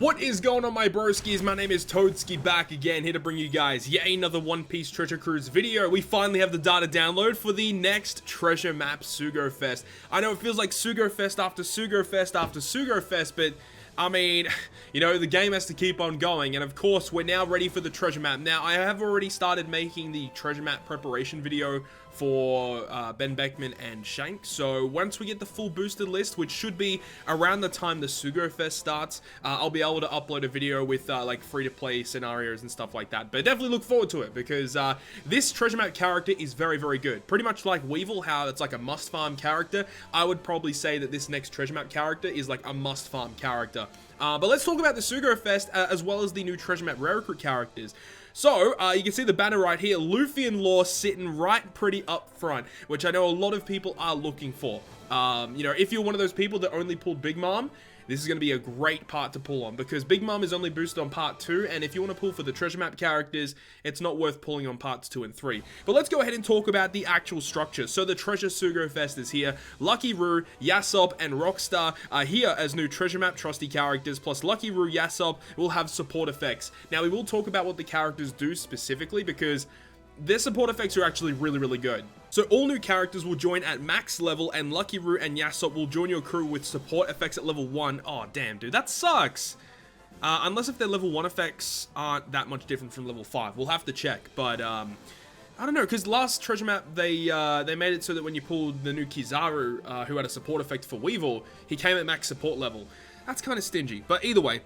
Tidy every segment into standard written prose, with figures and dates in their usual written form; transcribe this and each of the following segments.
What is going on, my broskiis? My name is Toadskii, back again, here to bring you guys yet another One Piece Treasure Cruise video. We finally have the data download for the next treasure map, Sugo-Fest. I know it feels like Sugo-Fest after Sugo-Fest after Sugo-Fest, but I mean, you know, the game has to keep on going, and of course, we're now ready for the treasure map. Now, I have already started making the treasure map preparation video for Ben Beckman and Shank, so once we get the full boosted list, which should be around the time the Sugo-Fest starts, I'll be able to upload a video with like free-to-play scenarios and stuff like that. But definitely look forward to it, because this treasure map character is very, very good. Pretty much like Weevil, how it's like a must-farm character, I would probably say that this next treasure map character is like a must-farm character. But let's talk about the Sugo-Fest as well as the new treasure map rare recruit characters. So, you can see the banner right here, Luffy and Law sitting right pretty up front, which I know a lot of people are looking for. You know, if you're one of those people that only pulled Big Mom, this is going to be a great part to pull on, because Big Mom is only boosted on part 2, and if you want to pull for the treasure map characters, it's not worth pulling on parts 2 and 3. But let's go ahead and talk about the actual structure. So the Treasure Sugo-Fest is here. Lucky Roux, YASOPP, and Rockstar are here as new treasure map trusty characters, plus Lucky Roux, YASOPP will have support effects. Now, we will talk about what the characters do specifically, because their support effects are actually really, really good. So all new characters will join at max level, and Lucky Roux and YASOPP will join your crew with support effects at level 1. Oh, damn, dude, that sucks. Unless if their level 1 effects aren't that much different from level 5. We'll have to check, but I don't know, because last treasure map, they made it so that when you pulled the new Kizaru, who had a support effect for Weevil, he came at max support level. That's kind of stingy, but either way.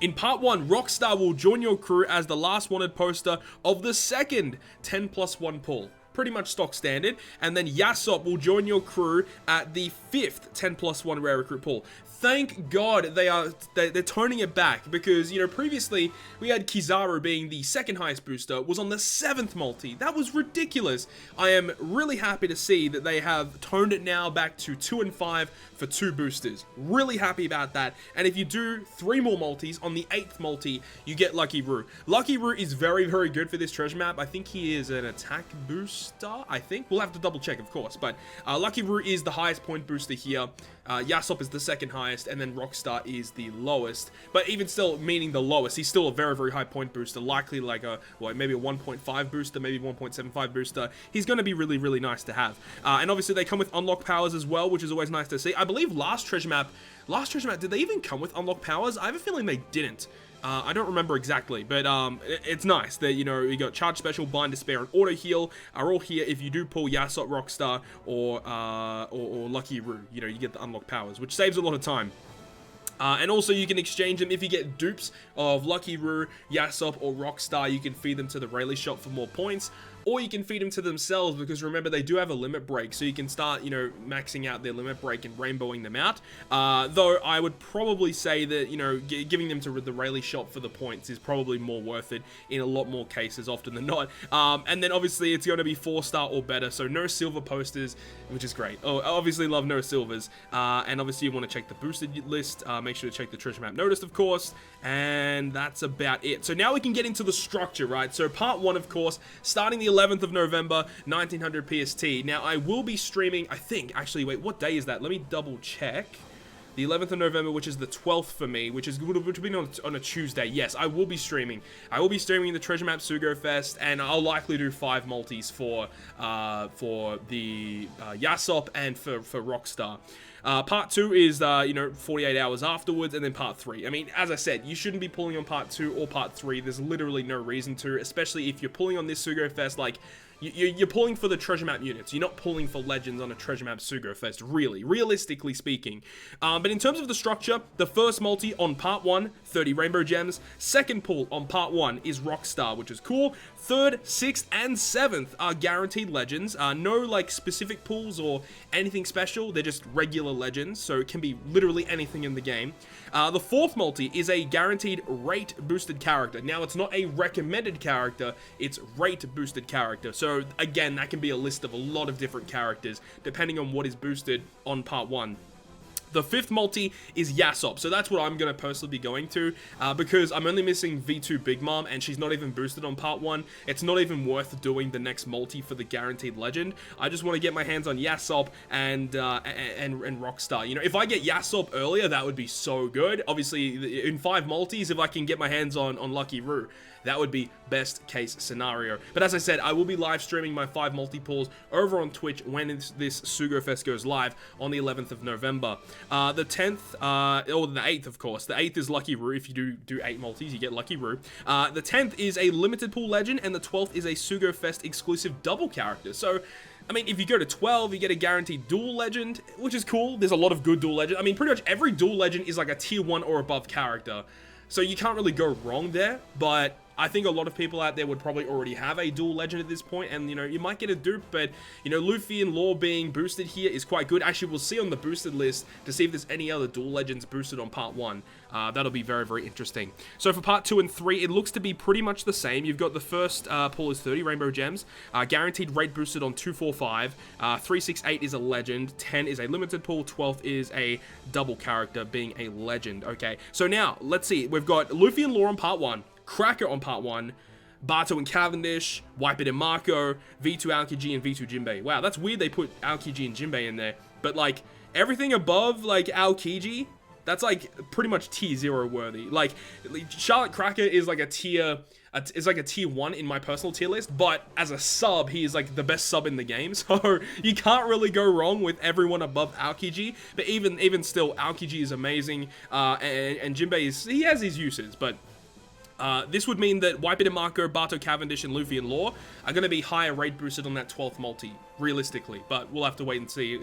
In part 1, Rockstar will join your crew as the last wanted poster of the second 10+1 pull. Pretty much stock standard. And then YASOPP will join your crew at the 5th 10+1 rare recruit pull. Thank God they're turning it back, because, you know, previously we had Kizaru being the second highest booster, was on the 7th multi. That was ridiculous. I am really happy to see that they have toned it now back to 2 and 5 for 2 boosters. Really happy about that. And if you do 3 more multis, on the 8th multi, you get Lucky Roux. Lucky Roux is very, very good for this treasure map. I think he is an attack booster, I think. We'll have to double check, of course. But Lucky Roux is the highest point booster here. YASOPP is the second highest, and then Rockstar is the lowest. But even still, meaning the lowest, he's still a very, very high point booster, likely like a, well, maybe a 1.5 booster, maybe 1.75 booster. He's going to be really, really nice to have. And obviously they come with unlock powers as well, which is always nice to see. I believe last treasure map, did they even come with unlock powers? I have a feeling they didn't. I don't remember exactly, but it's nice that, you know, you got Charge Special, Bind Despair, and Auto Heal are all here if you do pull YASOPP, Rockstar, or Lucky Roux. You know, you get the unlock powers, which saves a lot of time. And also you can exchange them if you get dupes of Lucky Roux, YASOPP, or Rockstar. You can feed them to the Rayleigh shop for more points, or you can feed them to themselves, because remember, they do have a limit break, so you can start, you know, maxing out their limit break and rainbowing them out. Though I would probably say that, you know, giving them to the Rayleigh shop for the points is probably more worth it in a lot more cases, often than not. And then obviously it's going to be 4-star or better, so no silver posters, which is great. Oh, obviously love no silvers. And obviously you want to check the boosted list, make sure to check the treasure map notice, of course, and that's about it. So now we can get into the structure, right? So part 1, of course, starting the 11th of November, 1900 PST. Now, I will be streaming, I think, actually, wait, what day is that? Let me double check. The 11th of November, which is the 12th for me, which will be on a Tuesday. Yes, I will be streaming. I will be streaming the Treasure Map Sugo-Fest, and I'll likely do 5 multis for the YASOPP and for Rockstar. Part 2 is, you know, 48 hours afterwards, and then part 3. I mean, as I said, you shouldn't be pulling on part 2 or part 3. There's literally no reason to, especially if you're pulling on this Sugo-Fest, like, you're pulling for the treasure map units. You're not pulling for legends on a treasure map Sugo-Fest, really, realistically speaking. But in terms of the structure, the first multi on part 1, 30 rainbow gems. Second pull on part 1 is Rockstar, which is cool. 3rd, 6th, and 7th are guaranteed legends. No, like, specific pulls or anything special. They're just regular legends, so it can be literally anything in the game. The 4th multi is a guaranteed rate boosted character. Now, it's not a recommended character, it's rate boosted character. So again, that can be a list of a lot of different characters depending on what is boosted on part 1. The 5th multi is YASOPP, so that's what I'm going to personally be going to, because I'm only missing V2 Big Mom, and she's not even boosted on part 1. It's not even worth doing the next multi for the guaranteed legend. I just want to get my hands on YASOPP and Rockstar. You know, if I get YASOPP earlier, that would be so good. Obviously, in 5 multis, if I can get my hands on Lucky ROUX, that would be best case scenario. But as I said, I will be live streaming my 5 multi-pulls over on Twitch when this Sugo-Fest goes live on the 11th of November. The 10th, or the 8th, of course. The 8th is Lucky ROUX. If you do 8 multis, you get Lucky ROUX. The 10th is a limited pool legend, and the 12th is a Sugo-Fest exclusive double character. So, I mean, if you go to 12, you get a guaranteed dual legend, which is cool. There's a lot of good dual legend. I mean, pretty much every dual legend is like a tier 1 or above character. So you can't really go wrong there, but I think a lot of people out there would probably already have a dual legend at this point, and, you know, you might get a dupe, but, you know, Luffy and Law being boosted here is quite good. Actually, we'll see on the boosted list to see if there's any other dual legends boosted on part 1. That'll be very, very interesting. So for part 2 and 3, it looks to be pretty much the same. You've got the first pull is 30 Rainbow Gems, guaranteed rate boosted on 245, 368 is a legend, 10 is a limited pull, 12th is a double character being a legend. Okay, so now, let's see. We've got Luffy and Law on part 1, Cracker on part 1, Bato and Cavendish, Wipe It and Marco, V2 Aokiji, and V2 Jinbei. Wow, that's weird they put Aokiji and Jinbei in there. But, like, everything above, like, Aokiji, that's, like, pretty much tier 0 worthy. Like, Charlotte Cracker is, like, a tier 1 in my personal tier list, but as a sub, he is, like, the best sub in the game. So, you can't really go wrong with everyone above Aokiji. But even still, Aokiji is amazing, and Jinbei he has his uses, but this would mean that Wipe It and Marco, Bato, Cavendish, and Luffy and Law are going to be higher rate boosted on that 12th multi, realistically. But we'll have to wait and see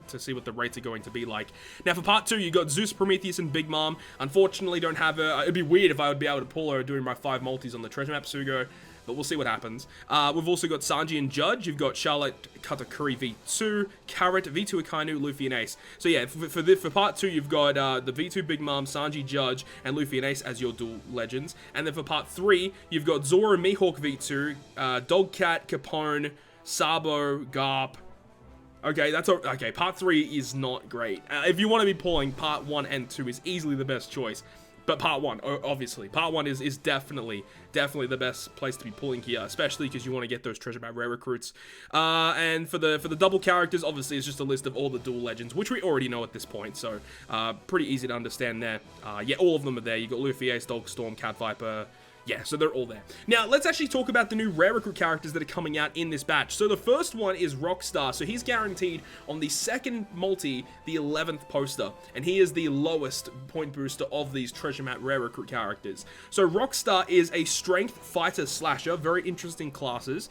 to see what the rates are going to be like. Now for part 2, you got Zeus, Prometheus, and Big Mom. Unfortunately, don't have her. It'd be weird if I would be able to pull her doing my 5 multis on the treasure map Sugo, but we'll see what happens. We've also got Sanji and Judge. You've got Charlotte Katakuri V2, Carrot, V2 Akainu, Luffy and Ace. So yeah, for part 2, you've got the V2 Big Mom, Sanji, Judge, and Luffy and Ace as your dual legends. And then for part 3, you've got Zoro, Mihawk V2, Dogcat, Capone, Sabo, Garp. Okay, okay. Part 3 is not great. If you want to be pulling, part 1 and 2 is easily the best choice. But part 1, obviously, part 1 is definitely the best place to be pulling here, especially because you want to get those treasure map rare recruits. And for the double characters, obviously, it's just a list of all the dual legends, which we already know at this point, so pretty easy to understand there. Yeah, all of them are there. You got Luffy, Ace, Dogstorm, Cat Viper. Yeah, so they're all there. Now, let's actually talk about the new rare recruit characters that are coming out in this batch. So the first one is Rockstar. So he's guaranteed on the 2nd multi, the 11th poster. And he is the lowest point booster of these treasure map rare recruit characters. So Rockstar is a strength fighter slasher. Very interesting classes.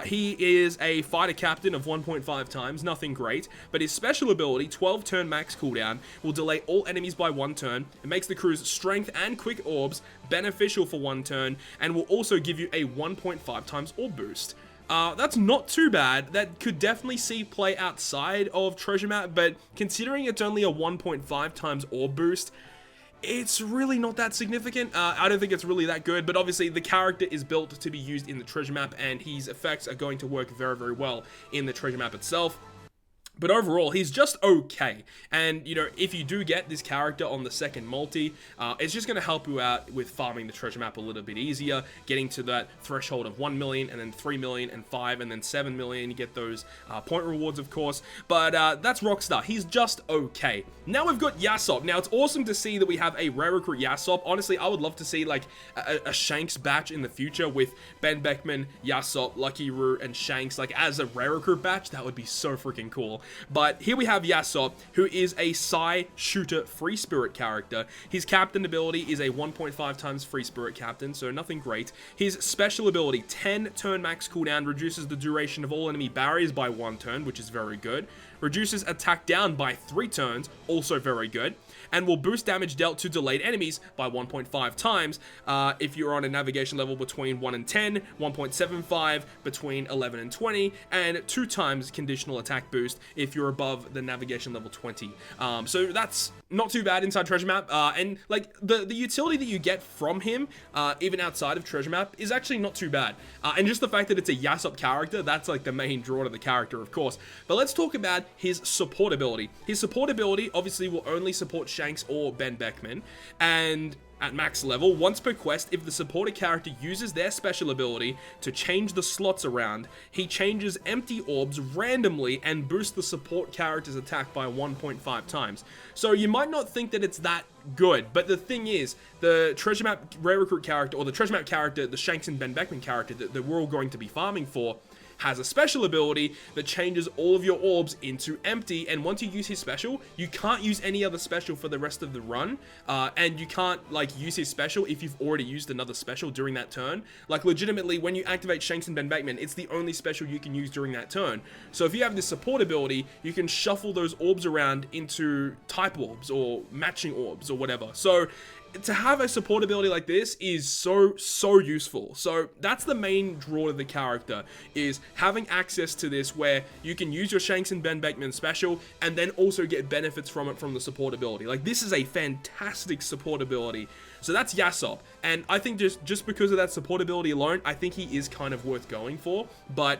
He is a fighter captain of 1.5 times. Nothing great. But his special ability, 12 turn max cooldown, will delay all enemies by 1 turn. It makes the crew's strength and quick orbs beneficial for 1 turn, and will also give you a 1.5 times orb boost. That's not too bad. That could definitely see play outside of treasure map, but considering it's only a 1.5 times orb boost, it's really not that significant. I don't think it's really that good, but obviously the character is built to be used in the treasure map, and his effects are going to work very, very well in the treasure map itself. But overall, he's just okay. And, you know, if you do get this character on the 2nd multi, it's just going to help you out with farming the treasure map a little bit easier, getting to that threshold of 1 million, and then 3 million, and 5, and then 7 million. You get those point rewards, of course. But that's Rockstar. He's just okay. Now we've got YASOPP. Now, it's awesome to see that we have a rare recruit YASOPP. Honestly, I would love to see, like, a Shanks batch in the future with Ben Beckman, YASOPP, Lucky ROUX, and Shanks, like, as a rare recruit batch. That would be so freaking cool. But here we have YASOPP, who is a Psy Shooter Free Spirit character. His captain ability is a 1.5 times Free Spirit captain, so nothing great. His special ability, 10 turn max cooldown, reduces the duration of all enemy barriers by 1 turn, which is very good. Reduces attack down by 3 turns, also very good. and will boost damage dealt to delayed enemies by 1.5 times if you're on a navigation level between 1 and 10, 1.75 between 11 and 20, and 2 times conditional attack boost if you're above the navigation level 20. So that's not too bad inside treasure map, and like the utility that you get from him, even outside of treasure map, is actually not too bad. And just the fact that it's a YASOPP character, that's like the main draw to the character, of course. But let's talk about his support ability. His support ability obviously will only support Shanks or Ben Beckman, and at max level, once per quest, if the supported character uses their special ability to change the slots around, he changes empty orbs randomly and boosts the support character's attack by 1.5 times. So you might not think that it's that good, but the thing is, the treasure map rare recruit character, or the treasure map character, the Shanks and Ben Beckman character that we're all going to be farming for, has a special ability that changes all of your orbs into empty, and once you use his special, you can't use any other special for the rest of the run, and you can't like use his special if you've already used another special during that turn. Like legitimately, when you activate Shanks and Ben Beckman, it's the only special you can use during that turn. So if you have this support ability, you can shuffle those orbs around into type orbs or matching orbs or whatever. So to have a support ability like this is so useful. So that's the main draw to the character, is having access to this where you can use your Shanks and Ben Beckman special and then also get benefits from it from the support ability. Like, this is a fantastic support ability. So that's YASOPP, and I think just because of that support ability alone, I think he is kind of worth going for. But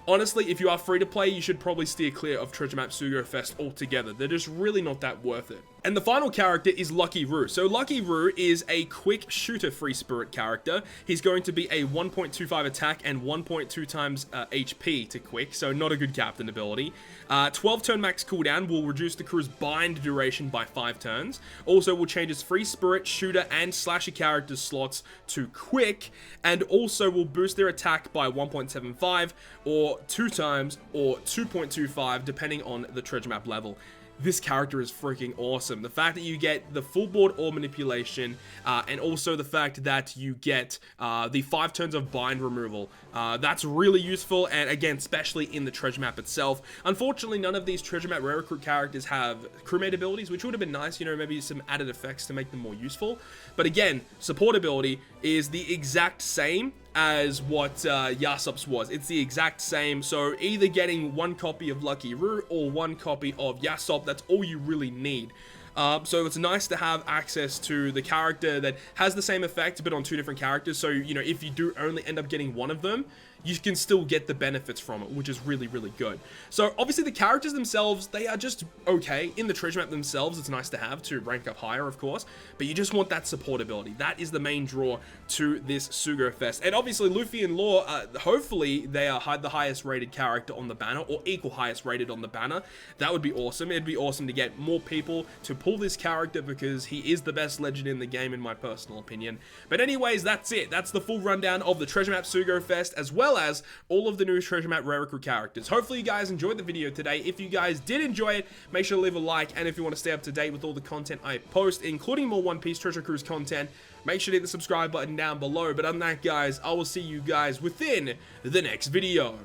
honestly, if you are free to play, you should probably steer clear of treasure map Sugo-Fest altogether. They're just really not that worth it. And the final character is Lucky Roux. So Lucky Roux is a quick shooter free spirit character. He's going to be a 1.25 attack and 1.2 times HP to quick, so not a good captain ability. 12 turn max cooldown will reduce the crew's bind duration by 5 turns. Also will change his free spirit, shooter, and slasher character slots to quick, and also will boost their attack by 1.75 or 2 times or 2.25 depending on the treasure map level. This character is freaking awesome. The fact that you get the full board orb manipulation, and also the fact that you get the 5 turns of bind removal, that's really useful, and again, especially in the treasure map itself. Unfortunately, none of these treasure map rare recruit characters have crewmate abilities, which would have been nice, you know, maybe some added effects to make them more useful. But again, support ability is the exact same as what YASOPP's was. It's the exact same, so either getting 1 copy of Lucky Roux or 1 copy of YASOPP, that's all you really need. So it's nice to have access to the character that has the same effect but on 2 different characters, so you know, if you do only end up getting one of them, you can still get the benefits from it, which is really good. So obviously the characters themselves, they are just okay. In the treasure map themselves, it's nice to have to rank up higher, of course, but you just want that support ability. That is the main draw to this Sugo-Fest. And obviously Luffy and Law, hopefully they are the highest rated character on the banner, or equal highest rated on the banner. That would be awesome. It'd be awesome to get more people to pull this character, because he is the best legend in the game in my personal opinion. But anyways, that's it. That's the full rundown of the treasure map Sugo-Fest, as well as all of the new treasure map rare recruit characters. Hopefully you guys enjoyed the video today. If you guys did enjoy it, make sure to leave a like, and if you want to stay up to date with all the content I post, including more One Piece Treasure Cruise content, make sure to hit the subscribe button down below. But other than that, guys, I will see you guys within the next video.